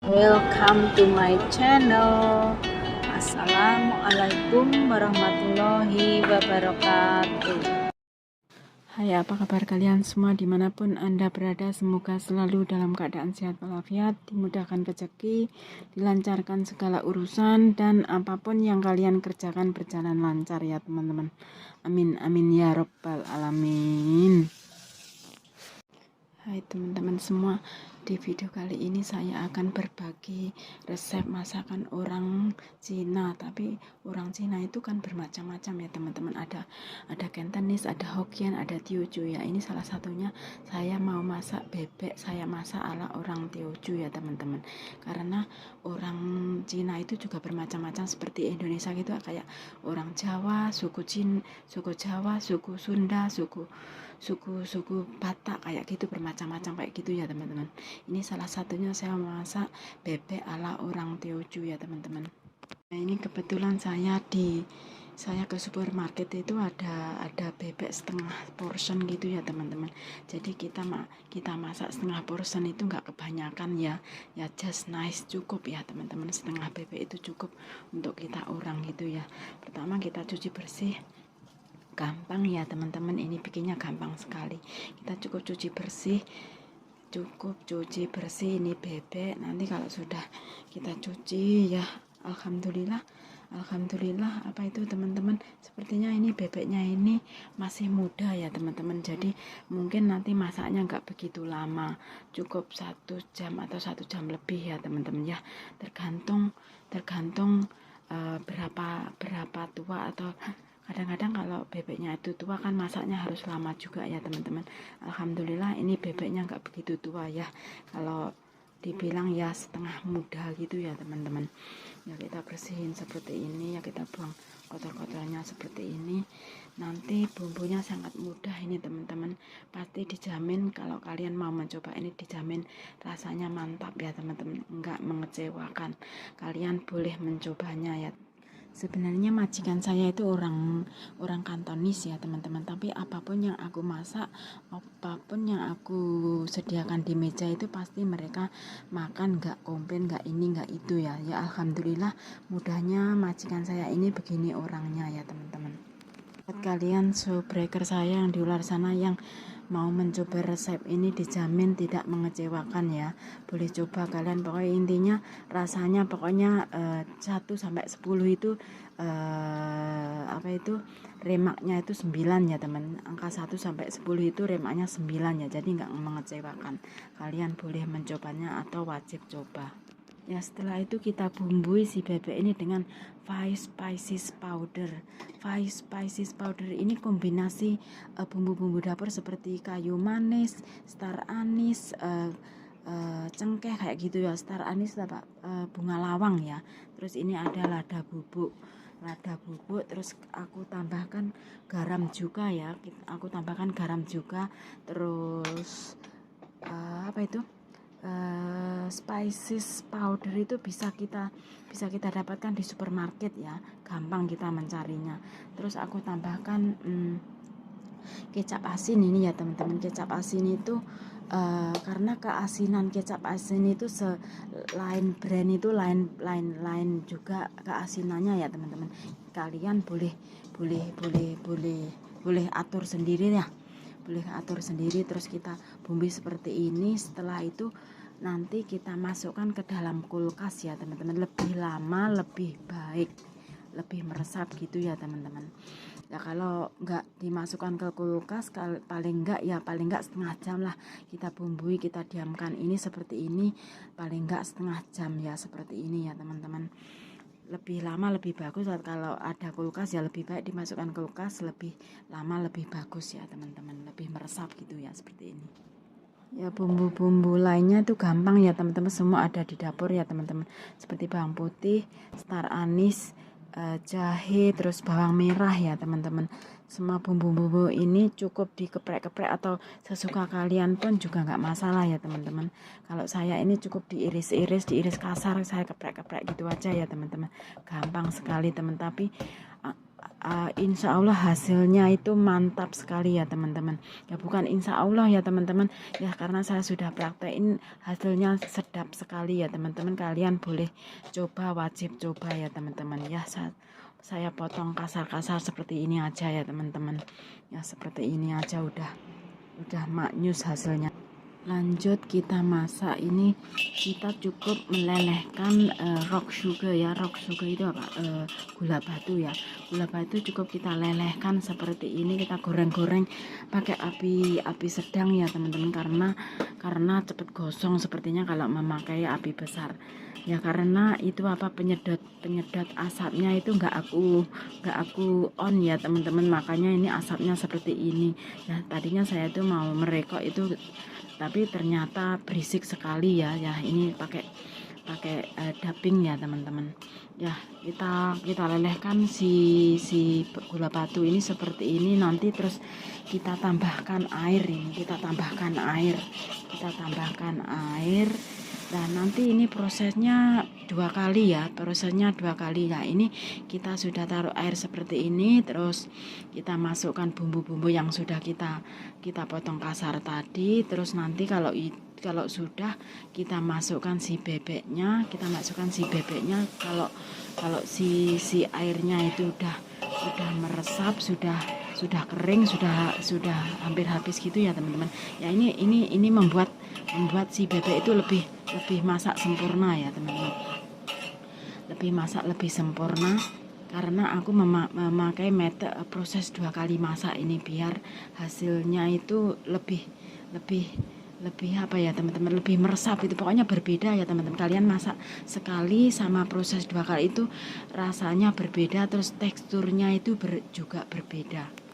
Welcome to my channel. Assalamualaikum warahmatullahi wabarakatuh. Hai, apa kabar kalian semua dimanapun Anda berada? Semoga selalu dalam keadaan sehat walafiat, dimudahkan rezeki, dilancarkan segala urusan, dan apapun yang kalian kerjakan berjalan lancar ya teman-teman. Amin amin ya robbal alamin. Hai teman-teman semua, di video kali ini saya akan berbagi resep masakan orang Cina. Tapi orang Cina itu kan bermacam-macam ya teman-teman. Ada Cantonese, ada Hokkien, ada Teochew ya. Ini salah satunya saya mau masak bebek, saya masak ala orang Teochew ya teman-teman. Karena orang Cina itu juga bermacam-macam seperti Indonesia gitu, kayak orang Jawa, suku Jawa, suku Sunda, suku Batak kayak gitu, bermacam-macam kayak gitu ya teman-teman. Ini salah satunya saya masak bebek ala orang Teochew ya teman-teman. Nah, ini kebetulan saya ke supermarket itu ada bebek setengah portion gitu ya teman-teman. Jadi kita masak setengah portion itu nggak kebanyakan ya just nice, cukup ya teman-teman. Setengah bebek itu cukup untuk kita orang gitu ya. Pertama kita cuci bersih, gampang ya teman-teman, ini bikinnya gampang sekali. Kita cukup cuci bersih ini bebek. Nanti kalau sudah kita cuci ya, alhamdulillah apa itu teman-teman, sepertinya ini bebeknya ini masih muda ya teman-teman. Jadi mungkin nanti masaknya nggak begitu lama, cukup 1 jam atau 1 jam lebih ya teman-teman ya, tergantung berapa tua, atau kadang-kadang kalau bebeknya itu tua kan masaknya harus lama juga ya teman-teman. Alhamdulillah ini bebeknya nggak begitu tua ya, kalau dibilang ya setengah muda gitu ya teman-teman. Ya kita bersihin seperti ini ya, kita buang kotor-kotornya seperti ini. Nanti bumbunya sangat mudah ini teman-teman, pasti dijamin kalau kalian mau mencoba ini, dijamin rasanya mantap ya teman-teman, nggak mengecewakan. Kalian boleh mencobanya ya. Sebenarnya majikan saya itu orang Kantonis ya teman-teman, tapi apapun yang aku masak, apapun yang aku sediakan di meja itu pasti mereka makan, nggak komplain, nggak ini nggak itu ya. Ya alhamdulillah, mudahnya majikan saya ini begini orangnya ya teman-teman. Buat kalian subbreaker saya yang di luar sana yang mau mencoba resep ini, dijamin tidak mengecewakan ya. Boleh coba kalian, pokoknya intinya rasanya pokoknya 1-10 itu remaknya itu 9 ya teman. Angka 1-10 itu remaknya 9 ya, jadi nggak mengecewakan. Kalian boleh mencobanya atau wajib coba. Ya setelah itu kita bumbui si bebek ini dengan 5 spices powder. 5 spices powder ini kombinasi bumbu-bumbu dapur seperti kayu manis, star anis, cengkeh kayak gitu ya. Star anis apa, bunga lawang ya. Terus ini ada lada bubuk, terus aku tambahkan garam juga ya. Aku tambahkan garam juga. Terus spices powder itu bisa kita dapatkan di supermarket ya, gampang kita mencarinya. Terus aku tambahkan kecap asin ini ya teman-teman. Kecap asin itu karena keasinan kecap asin itu selain brand itu lain juga keasinannya ya teman-teman. Kalian boleh atur sendiri ya, terus kita bumbui seperti ini. Setelah itu nanti kita masukkan ke dalam kulkas ya teman-teman, lebih lama lebih baik, lebih meresap gitu ya teman-teman. Ya kalau nggak dimasukkan ke kulkas, paling nggak setengah jam lah kita bumbui, kita diamkan ini seperti ini, paling nggak setengah jam ya, seperti ini ya teman-teman. Lebih lama lebih bagus. Kalau ada kulkas ya lebih baik dimasukkan kulkas, lebih lama lebih bagus ya teman-teman, lebih meresap gitu ya, seperti ini. Ya bumbu-bumbu lainnya itu gampang ya teman-teman, semua ada di dapur ya teman-teman, seperti bawang putih, star anis, jahe, terus bawang merah ya teman-teman. Semua bumbu-bumbu ini cukup dikeprek-keprek atau sesuka kalian pun juga nggak masalah ya teman-teman. Kalau saya ini cukup diiris kasar, saya keprek-keprek gitu aja ya teman-teman, gampang sekali teman. Tapi insya Allah hasilnya itu mantap sekali ya teman-teman. Ya bukan insya Allah ya teman-teman, ya karena saya sudah praktekin hasilnya sedap sekali ya teman-teman. Kalian boleh coba, wajib coba ya teman-teman. Ya saya potong kasar-kasar seperti ini aja ya teman-teman. Ya seperti ini aja udah maknyus hasilnya. Lanjut kita masak. Ini kita cukup melelehkan rock sugar ya. Rock sugar itu apa? Gula batu ya. Gula batu cukup kita lelehkan seperti ini. Kita goreng-goreng pakai api sedang ya teman-teman, karena cepet gosong sepertinya kalau memakai api besar. Ya karena itu apa, penyedot asapnya itu nggak aku on ya teman-teman, makanya ini asapnya seperti ini. Ya tadinya saya itu mau merekok itu, tapi ternyata berisik sekali ya. Ya ini pakai dubbing ya teman-teman. Ya kita lelehkan si gula batu ini seperti ini. Nanti terus kita tambahkan air ini, kita tambahkan air. Dan nanti ini prosesnya 2 kali ya, Nah ini kita sudah taruh air seperti ini, terus kita masukkan bumbu-bumbu yang sudah kita potong kasar tadi. Terus nanti kalau sudah kita masukkan si bebeknya, kalau si airnya itu udah meresap, sudah kering, sudah hampir habis gitu ya teman-teman. Ya ini membuat si bebek itu lebih masak sempurna ya teman-teman. Lebih sempurna karena aku memakai metode proses 2 kali masak ini, biar hasilnya itu lebih apa ya teman-teman, lebih meresap itu. Pokoknya berbeda ya teman-teman. Kalian masak sekali sama proses 2 kali itu rasanya berbeda, terus teksturnya itu juga berbeda.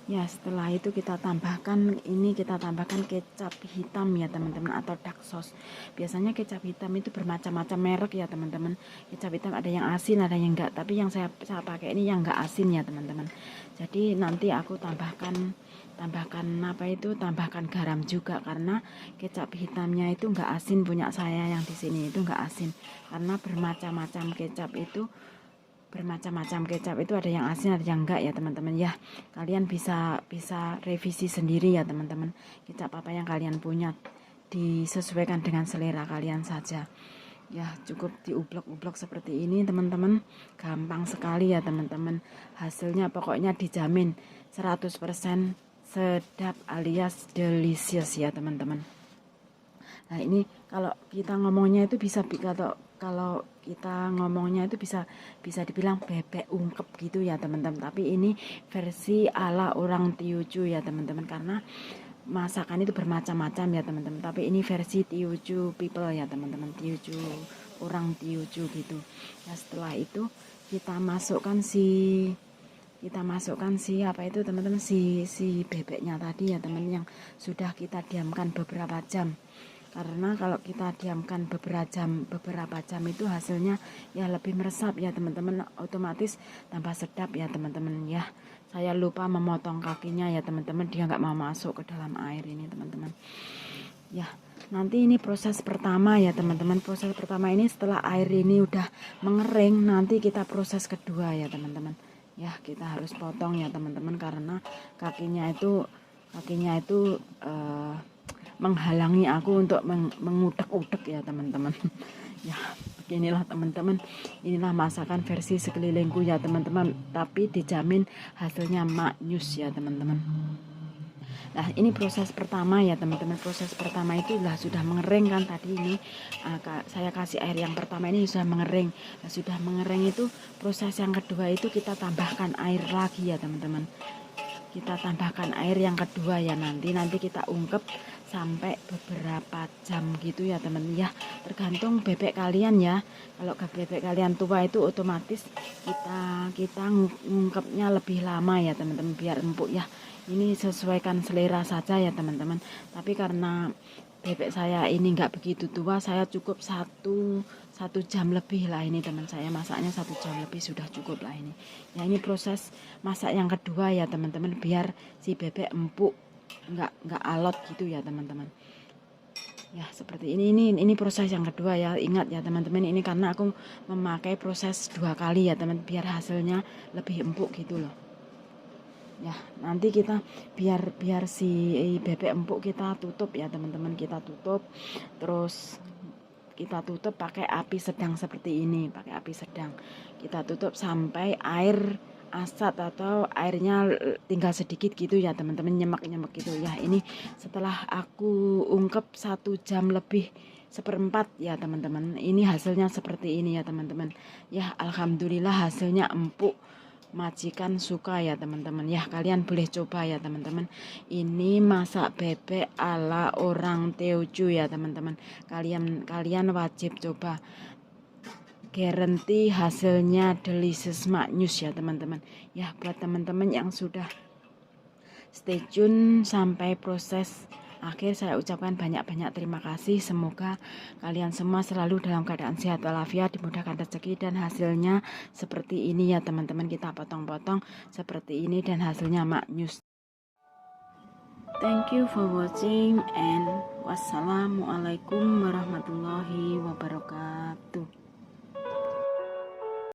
Ya setelah itu kita tambahkan kecap hitam ya teman-teman, atau dark sauce. Biasanya kecap hitam itu bermacam-macam merek ya teman-teman. Kecap hitam ada yang asin, ada yang enggak, tapi yang saya pakai ini yang enggak asin ya teman-teman. Jadi nanti aku tambahkan garam juga, karena kecap hitamnya itu enggak asin, punya saya yang di sini itu enggak asin. Karena bermacam-macam kecap itu ada yang asin, ada yang enggak ya teman-teman. Ya kalian bisa revisi sendiri ya teman-teman, kecap apa yang kalian punya, disesuaikan dengan selera kalian saja. Ya cukup diublok-ublok seperti ini teman-teman, gampang sekali ya teman-teman. Hasilnya pokoknya dijamin 100% sedap alias delicious ya teman-teman. Nah ini kalau kita ngomongnya itu bisa kalau kita ngomongnya itu bisa dibilang bebek ungkep gitu ya teman-teman. Tapi ini versi ala orang Teochew ya teman-teman, karena masakan itu bermacam-macam ya teman-teman. Tapi ini versi Teochew people ya teman-teman, orang Teochew gitu. Nah setelah itu kita masukkan si apa itu teman-teman, si bebeknya tadi ya teman, yang sudah kita diamkan beberapa jam. Karena kalau kita diamkan beberapa jam itu hasilnya ya lebih meresap ya teman-teman, otomatis tambah sedap ya teman-teman. Ya saya lupa memotong kakinya ya teman-teman, dia nggak mau masuk ke dalam air ini teman-teman. Ya nanti ini proses pertama ya teman-teman. Proses pertama ini setelah air ini udah mengering, nanti kita proses kedua ya teman-teman. Ya kita harus potong ya teman-teman, karena kakinya itu menghalangi aku untuk mengudek-udek ya teman-teman. Ya beginilah teman-teman, inilah masakan versi sekelilingku ya teman-teman, tapi dijamin hasilnya maknyus ya teman-teman. Nah ini proses pertama ya teman-teman. Proses pertama itu sudah mengering kan tadi ini, saya kasih air yang pertama ini sudah mengering. Nah, sudah mengering itu proses yang kedua itu kita tambahkan air lagi ya teman-teman. Kita tambahkan air yang kedua ya, nanti kita ungkep sampai beberapa jam gitu ya teman ya, tergantung bebek kalian ya. Kalau bebek kalian tua itu otomatis kita ngungkepnya lebih lama ya teman-teman, biar empuk ya. Ini sesuaikan selera saja ya teman-teman. Tapi karena bebek saya ini nggak begitu tua, saya cukup satu jam lebih lah ini teman, saya masaknya 1 jam lebih sudah cukup lah ini. Ya ini proses masak yang kedua ya teman-teman, biar si bebek empuk, nggak alot gitu ya teman-teman. Ya seperti ini proses yang kedua ya. Ingat ya teman-teman, ini karena aku memakai proses 2 kali ya teman, biar hasilnya lebih empuk gitu loh. Ya nanti kita biar si bebek empuk kita tutup ya teman-teman, kita tutup, terus kita tutup pakai api sedang seperti ini, pakai api sedang kita tutup sampai air asat atau airnya tinggal sedikit gitu ya teman-teman, nyemek-nyemek gitu ya. Ini setelah aku ungkep 1 jam lebih 1/4 ya teman-teman, ini hasilnya seperti ini ya teman-teman ya. Alhamdulillah hasilnya empuk, majikan suka ya teman-teman ya. Kalian boleh coba ya teman-teman, ini masak bebek ala orang Teochew ya teman-teman, kalian wajib coba, guarantee hasilnya delicious maknyus ya teman-teman ya. Buat teman-teman yang sudah stay tune sampai proses akhir, saya ucapkan banyak-banyak terima kasih. Semoga kalian semua selalu dalam keadaan sehat walafiat, dimudahkan rezeki, dan hasilnya seperti ini ya teman-teman. Kita potong-potong seperti ini dan hasilnya maknyus. Thank you for watching and wassalamualaikum warahmatullahi wabarakatuh.